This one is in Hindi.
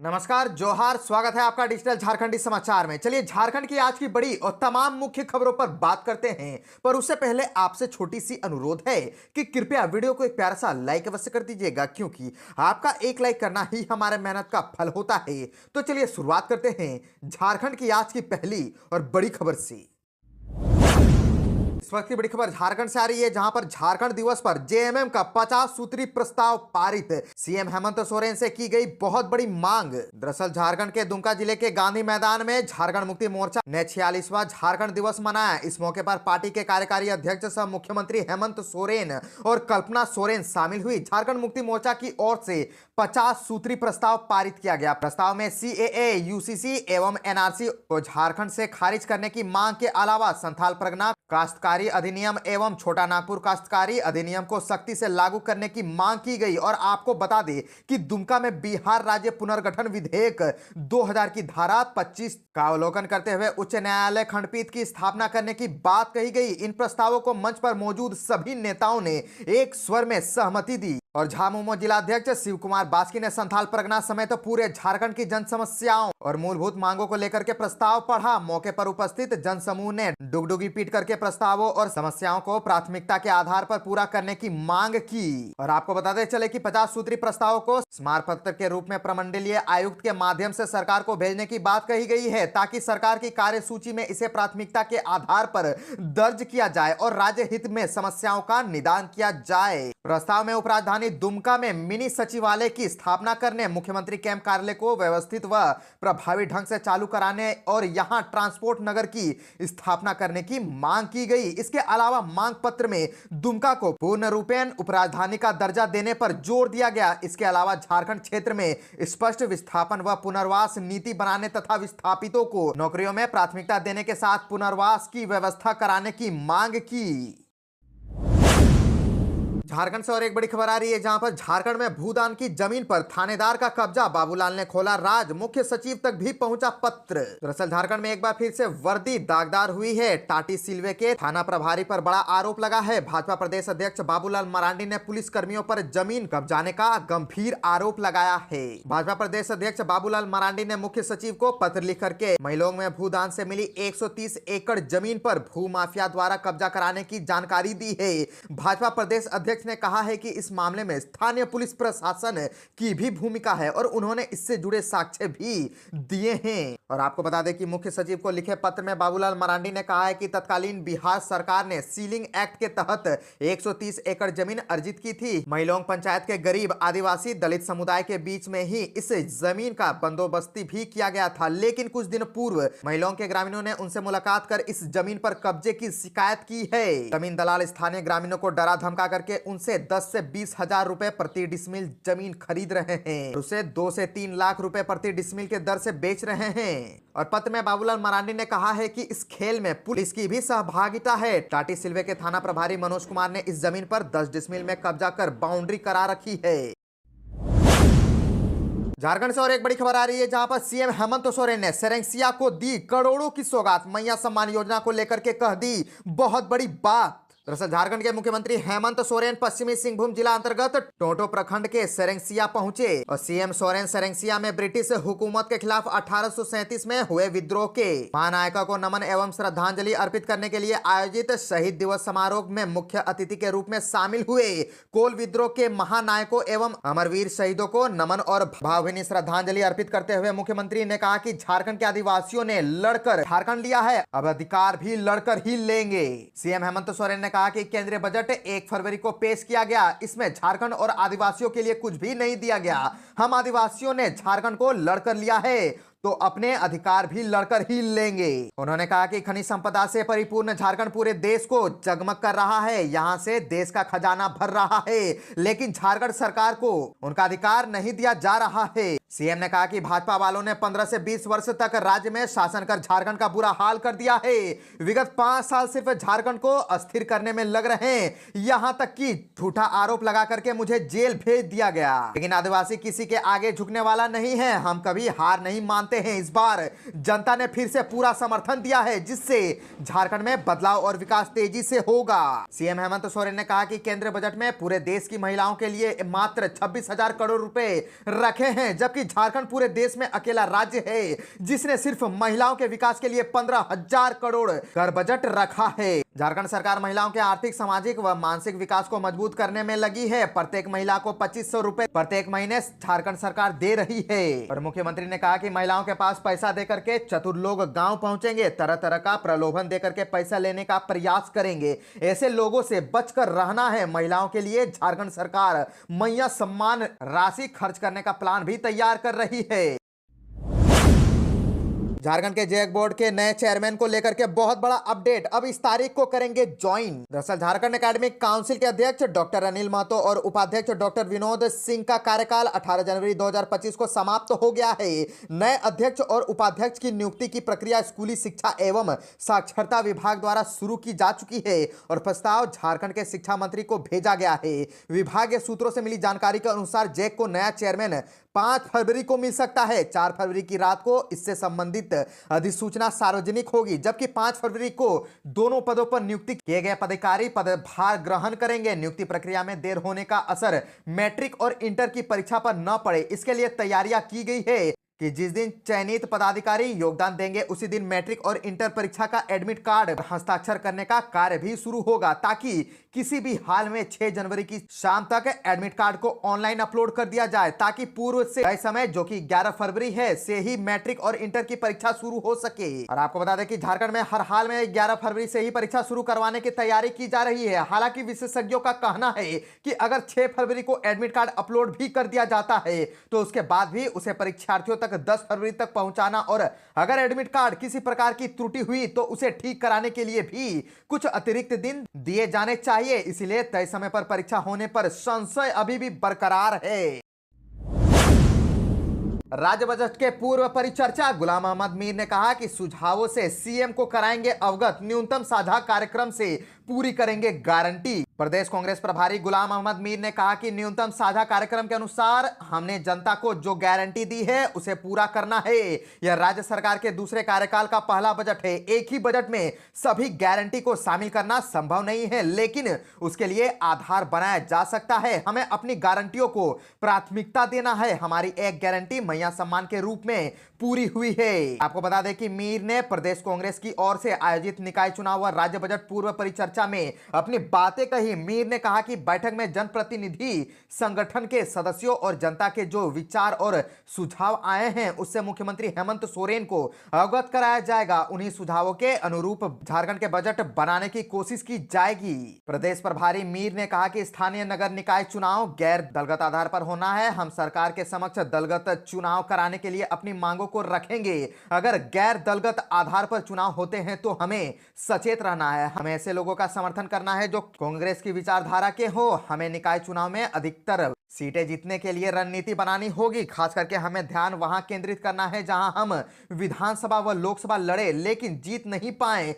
नमस्कार, जोहार। स्वागत है आपका डिजिटल झारखंडी समाचार में। चलिए झारखंड की आज की बड़ी और तमाम मुख्य खबरों पर बात करते हैं, पर उससे पहले आपसे छोटी सी अनुरोध है कि कृपया वीडियो को एक प्यारा सा लाइक अवश्य कर दीजिएगा, क्योंकि आपका एक लाइक करना ही हमारे मेहनत का फल होता है। तो चलिए शुरुआत करते हैं झारखंड की आज की पहली और बड़ी खबर से। इस वक्त की बड़ी खबर झारखंड से आ रही है, जहां पर झारखंड दिवस पर जेएमएम का 50 सूत्री प्रस्ताव पारित। सीएम हेमंत सोरेन से की गई बहुत बड़ी मांग। दरअसल झारखंड के दुमका जिले के गांधी मैदान में झारखंड मुक्ति मोर्चा ने 46वां झारखंड दिवस मनाया। इस मौके पर पार्टी के कार्यकारी अध्यक्ष सह मुख्यमंत्री हेमंत सोरेन और कल्पना सोरेन शामिल हुई। झारखंड मुक्ति मोर्चा की ओर से 50 सूत्री प्रस्ताव पारित किया गया। प्रस्ताव में सीएए, यूसीसी एवं एनआरसी को झारखंड से खारिज करने की मांग के अलावा संथाल परगना काश्तकारी अधिनियम एवं छोटा नागपुर काश्तकारी अधिनियम को सख्ती से लागू करने की मांग की गई। और आपको बता दें कि दुमका में बिहार राज्य पुनर्गठन विधेयक 2000 की धारा 25 का अवलोकन करते हुए उच्च न्यायालय खंडपीठ की स्थापना करने की बात कही गई। इन प्रस्तावों को मंच पर मौजूद सभी नेताओं ने एक स्वर में सहमति दी और झामुमो जिलाध्यक्ष शिव कुमार बास्की ने संथाल परगना समेत पूरे झारखंड की जन समस्याओं और मूलभूत मांगों को लेकर के प्रस्ताव पढ़ा। मौके पर उपस्थित जन समूह ने डुगडुगी पीट करके प्रस्तावों और समस्याओं को प्राथमिकता के आधार पर पूरा करने की मांग की। और आपको बताते चले कि 50 सूत्री प्रस्तावों को स्मारक पत्र के रूप में प्रमंडलीय आयुक्त के माध्यम से सरकार को भेजने की बात कही गई है, ताकि सरकार की कार्यसूची में इसे प्राथमिकता के आधार पर दर्ज किया जाए और राज्य हित में समस्याओं का निदान किया जाए। प्रस्ताव में उपराजधानी दुमका में मिनी सचिवालय की स्थापना करने, मुख्यमंत्री कैंप कार्यालय को व्यवस्थित व प्रभावी ढंग से चालू कराने और यहां ट्रांसपोर्ट नगर की स्थापना करने की मांग की गई। इसके अलावा मांग पत्र में दुमका को पूर्ण रूपेण उपराजधानी का दर्जा देने पर जोर दिया गया। इसके अलावा झारखंड क्षेत्र में स्पष्ट विस्थापन व पुनर्वास नीति बनाने तथा विस्थापितों को नौकरियों में प्राथमिकता देने के साथ पुनर्वास की व्यवस्था कराने की मांग की। झारखंड से और एक बड़ी खबर आ रही है, जहां पर झारखंड में भूदान की जमीन पर थानेदार का कब्जा, बाबूलाल ने खोला राज, मुख्य सचिव तक भी पहुंचा पत्र। दरअसल झारखंड में एक बार फिर से वर्दी दागदार हुई है। टाटी सिलवे के थाना प्रभारी पर बड़ा आरोप लगा है। भाजपा प्रदेश अध्यक्ष बाबूलाल मरांडी ने पुलिस कर्मियों पर जमीन कब्जाने का गंभीर आरोप लगाया है। भाजपा प्रदेश अध्यक्ष बाबूलाल मरांडी ने मुख्य सचिव को पत्र लिख करके मैलोंग में भूदान से मिली 130 एकड़ जमीन पर भू माफिया द्वारा कब्जा कराने की जानकारी दी है। भाजपा प्रदेश अध्यक्ष ने कहा है कि इस मामले में स्थानीय पुलिस प्रशासन की भी भूमिका है और उन्होंने इससे जुड़े साक्ष्य भी दिए हैं। और आपको बता दें कि मुख्य सचिव को लिखे पत्र में बाबूलाल मरांडी ने कहा है कि तत्कालीन बिहार सरकार ने सीलिंग एक्ट के तहत 130 एकड़ जमीन अर्जित की थी। मैलोंग पंचायत के गरीब आदिवासी दलित समुदाय के बीच में ही इस जमीन का बंदोबस्ती भी किया गया था, लेकिन कुछ दिन पूर्व मैलोंग के ग्रामीणों ने उनसे मुलाकात कर इस जमीन पर कब्जे की शिकायत की है। जमीन दलाल स्थानीय ग्रामीणों को डरा धमका करके उनसे 10 से 20 हजार रुपए प्रति डिसमिल जमीन खरीद रहे हैं, उसे 2 से 3 लाख रुपए प्रति डिसमिल के दर से बेच रहे हैं। और पत्र में बाबूलाल मरांडी ने कहा है कि इस खेल में पुलिस की भी सहभागिता है। टाटी सिलवे के थाना प्रभारी मनोज कुमार ने इस जमीन पर 10 डिसमिल में कब्जा कर बाउंड्री करा रखी है। झारखंड से और एक बड़ी खबर आ रही है, जहां पर सीएम हेमंत सोरेन ने सेरेंसिया को दी करोड़ों की सौगात। मैया सम्मान योजना को लेकर के कह दी बहुत बड़ी बात। दरअसल झारखंड के मुख्यमंत्री हेमंत सोरेन पश्चिमी सिंहभूम जिला अंतर्गत टोटो प्रखंड के सेरेंसिया पहुंचे और सीएम सोरेन सेरेंसिया में ब्रिटिश हुकूमत के खिलाफ 1837 में हुए विद्रोह के महानायकों को नमन एवं श्रद्धांजलि अर्पित करने के लिए आयोजित शहीद दिवस समारोह में मुख्य अतिथि के रूप में शामिल हुए। कोल विद्रोह के महानायकों एवं अमरवीर शहीदों को नमन और भावभीनी श्रद्धांजलि अर्पित करते हुए मुख्यमंत्री ने कहा कि झारखंड के आदिवासियों ने लड़कर झारखंड लिया है, अब अधिकार भी लड़कर ही लेंगे। सीएम हेमंत सोरेन ने कहा कि केंद्रीय बजट 1 फरवरी को पेश किया गया, इसमें झारखंड और आदिवासियों के लिए कुछ भी नहीं दिया गया। हम आदिवासियों ने झारखंड को लड़कर लिया है तो अपने अधिकार भी लड़कर ही लेंगे। उन्होंने कहा कि खनिज संपदा से परिपूर्ण झारखंड पूरे देश को जगमग कर रहा है, यहां से देश का खजाना भर रहा है, लेकिन झारखंड सरकार को उनका अधिकार नहीं दिया जा रहा है। सीएम ने कहा कि भाजपा वालों ने 15 से 20 वर्ष तक राज्य में शासन कर झारखंड का बुरा हाल कर दिया है। विगत 5 साल सिर्फ झारखंड को अस्थिर करने में लग रहे हैं, यहां तक कि झूठा आरोप लगा करके मुझे जेल भेज दिया गया। लेकिन आदिवासी किसी के आगे झुकने वाला नहीं है, हम कभी हार नहीं मानते मानते हैं इस बार जनता ने फिर से पूरा समर्थन दिया है, जिससे झारखंड में बदलाव और विकास तेजी से होगा। सीएम हेमंत सोरेन ने कहा कि केंद्रीय बजट में पूरे देश की महिलाओं के लिए मात्र 26,000 करोड़ रुपए रखे हैं, जबकि झारखंड पूरे देश में अकेला राज्य है जिसने सिर्फ महिलाओं के विकास के लिए 15,000 करोड़ कर बजट रखा है। झारखंड सरकार महिलाओं के आर्थिक, सामाजिक व मानसिक विकास को मजबूत करने में लगी है। प्रत्येक महिला को 2500 रुपए प्रत्येक महीने झारखंड सरकार दे रही है। और मुख्यमंत्री ने कहा कि महिलाओं के पास पैसा देकर के चतुर लोग गांव पहुंचेंगे, तरह तरह का प्रलोभन देकर के पैसा लेने का प्रयास करेंगे। ऐसे लोगों से बचकर रहना है। महिलाओं के लिए झारखंड सरकार मैया सम्मान राशि खर्च करने का प्लान भी तैयार कर रही है। झारखंड के जेक बोर्ड के नए चेयरमैन को लेकर के बहुत बड़ा अपडेट, अब इस तारीख को करेंगे ज्वाइन। दरअसल झारखंड एकेडमिक काउंसिल के अध्यक्ष डॉक्टर अनिल महतो और उपाध्यक्ष डॉक्टर विनोद सिंह का कार्यकाल 18 जनवरी 2025 को समाप्त हो गया है। नए अध्यक्ष और उपाध्यक्ष की नियुक्ति की प्रक्रिया स्कूली शिक्षा एवं साक्षरता विभाग द्वारा शुरू की जा चुकी है और प्रस्ताव झारखंड के शिक्षा मंत्री को भेजा गया है। विभागीय सूत्रों से मिली जानकारी के अनुसार जेक को नया चेयरमैन 5 फरवरी को मिल सकता है। 4 फरवरी की रात को इससे संबंधित अधिसूचना सार्वजनिक होगी, जबकि 5 फरवरी को दोनों पदों पर नियुक्ति किए गए पदाधिकारी पदभार ग्रहण करेंगे। नियुक्ति प्रक्रिया में देर होने का असर मैट्रिक और इंटर की परीक्षा पर न पड़े, इसके लिए तैयारियां की गई है कि जिस दिन चयनित पदाधिकारी योगदान देंगे उसी दिन मैट्रिक और इंटर परीक्षा का एडमिट कार्ड हस्ताक्षर करने का कार्य भी शुरू होगा, ताकि किसी भी हाल में 6 जनवरी की शाम तक एडमिट कार्ड को ऑनलाइन अपलोड कर दिया जाए, ताकि पूर्व से तय समय जो कि 11 फरवरी है से ही मैट्रिक और इंटर की परीक्षा शुरू हो सके। और आपको बता दें कि झारखंड में हर हाल में 11 फरवरी से ही परीक्षा शुरू करवाने की तैयारी की जा रही है। हालांकि विशेषज्ञों का कहना है कि अगर 6 फरवरी को एडमिट कार्ड अपलोड भी कर दिया जाता है तो उसके बाद भी उसे परीक्षार्थियों तक 10 फरवरी तक पहुंचाना, और अगर एडमिट कार्ड किसी प्रकार की त्रुटि हुई तो उसे ठीक कराने के लिए भी कुछ अतिरिक्त दिन दिए जाने चाहिए। इसलिए तय समय पर परीक्षा होने पर संशय अभी भी बरकरार है। राज्य बजट के पूर्व परिचर्चा गुलाम अहमद मीर ने कहा कि सुझावों से सीएम को कराएंगे अवगत, न्यूनतम साझा कार्यक्रम से पूरी करेंगे गारंटी। प्रदेश कांग्रेस प्रभारी गुलाम अहमद मीर ने कहा कि न्यूनतम साझा कार्यक्रम के अनुसार हमने जनता को जो गारंटी दी है उसे पूरा करना है। यह राज्य सरकार के दूसरे कार्यकाल का पहला बजट है। एक ही बजट में सभी गारंटी को शामिल करना संभव नहीं है, लेकिन उसके लिए आधार बनाया जा सकता है। हमें अपनी गारंटियों को प्राथमिकता देना है। हमारी एक गारंटी मैया सम्मान के रूप में पूरी हुई है। आपको बता दें कि मीर ने प्रदेश कांग्रेस की ओर से आयोजित निकाय चुनाव व राज्य बजट पूर्व परिचर्चा में अपनी बातें कही। मीर ने कहा कि बैठक में जनप्रतिनिधि संगठन के सदस्यों और जनता के जो विचार और सुझाव आए हैं उससे मुख्यमंत्री हेमंत सोरेन को अवगत कराया जाएगा। उन्हीं सुझावों के अनुरूप झारखंड के बजट बनाने की कोशिश की जाएगी। प्रदेश प्रभारी मीर ने कहा कि स्थानीय नगर निकाय चुनाव गैर दलगत आधार पर होना है। हम सरकार के समक्ष दलगत चुनाव कराने के लिए अपनी मांगों को रखेंगे। अगर गैर दलगत आधार पर चुनाव होते हैं तो हमें सचेत रहना है। हमें ऐसे लोगों का समर्थन करना है जो कांग्रेस की विचारधारा के हो। हमें निकाय चुनाव में अधिकतर सीटें जीतने के लिए रणनीति बनानी होगी। खास करके हमें ध्यान वहां केंद्रित करना है जहां हम विधानसभा व लोकसभा लड़े लेकिन जीत नहीं पाए।